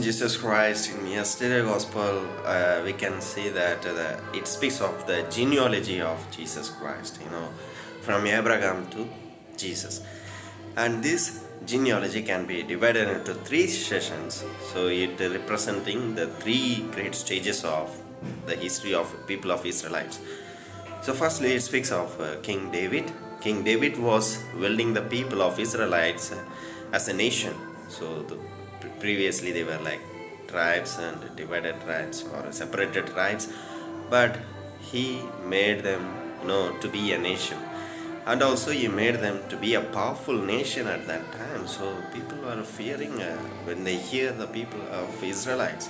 in Jesus Christ, in yesterday gospel, we can see that it speaks of the genealogy of Jesus Christ, from Abraham to Jesus. And this genealogy can be divided into three sessions. So it representing the three great stages of the history of people of Israelites. So firstly, it speaks of King David. King David was building the people of Israelites as a nation. So previously they were like tribes and divided tribes or separated tribes, but he made them, to be a nation, and also he made them to be a powerful nation at that time. So people were fearing when they hear the people of Israelites,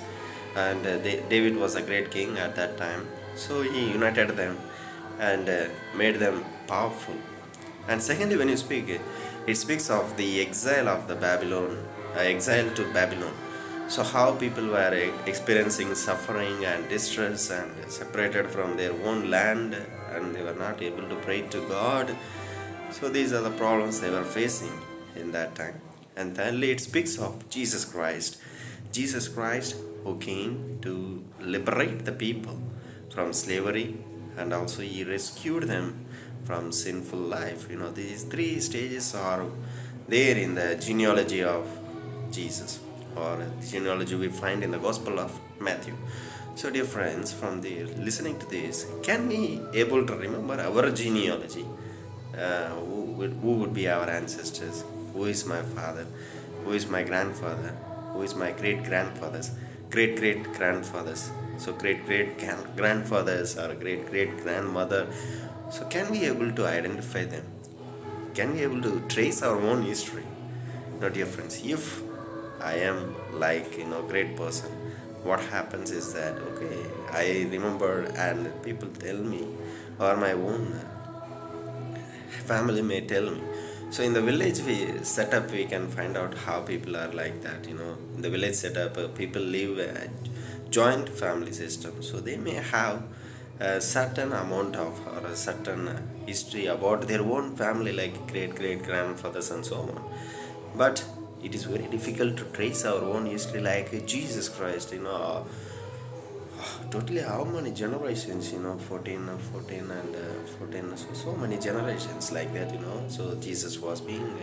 and David was a great king at that time. So he united them and made them powerful. And secondly, when you speak, it speaks of the exile of the Babylon, exile to Babylon. So how people were experiencing suffering and distress and separated from their own land, and they were not able to pray to God. So these are the problems they were facing in that time. And thirdly, it speaks of Jesus Christ. Jesus Christ who came to liberate the people from slavery, and also he rescued them from sinful life. These three stages are there in the genealogy of Jesus, or the genealogy we find in the Gospel of Matthew. So dear friends, from the listening to this, can we able to remember our genealogy? Who would be our ancestors? Who is my father? Who is my grandfather? Who is my great grandfathers? Great great grandfathers? So great great grandfathers or great great grandmother. So can we able to identify them? Can we able to trace our own history? Dear friends, if I am like great person, what happens is that I remember and people tell me, or my own family may tell me. So in the village we set up, we can find out how people are like that. In the village setup, people live a joint family system, so they may have a certain amount of or a certain history about their own family, like great great grandfathers and so on. But it is very difficult to trace our own history like Jesus Christ. Totally how many generations, 14 and 14, so many generations like that. So Jesus was being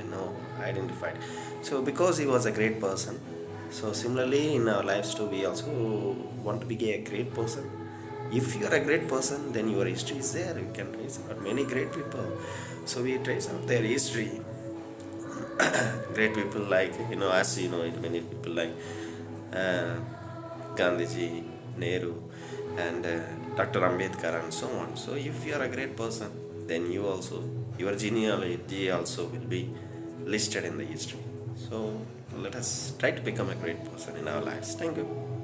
identified, so because he was a great person. So similarly in our lives too, we also want to be a great person. If you are a great person, then your history is there, you can trace out many great people. So we trace out their history. Great people like, as many people like uh, Gandhiji, Nehru, and Dr. Ambedkar and so on. So if you are a great person, then your genealogy also will be listed in the history. So let us try to become a great person in our lives. Thank you.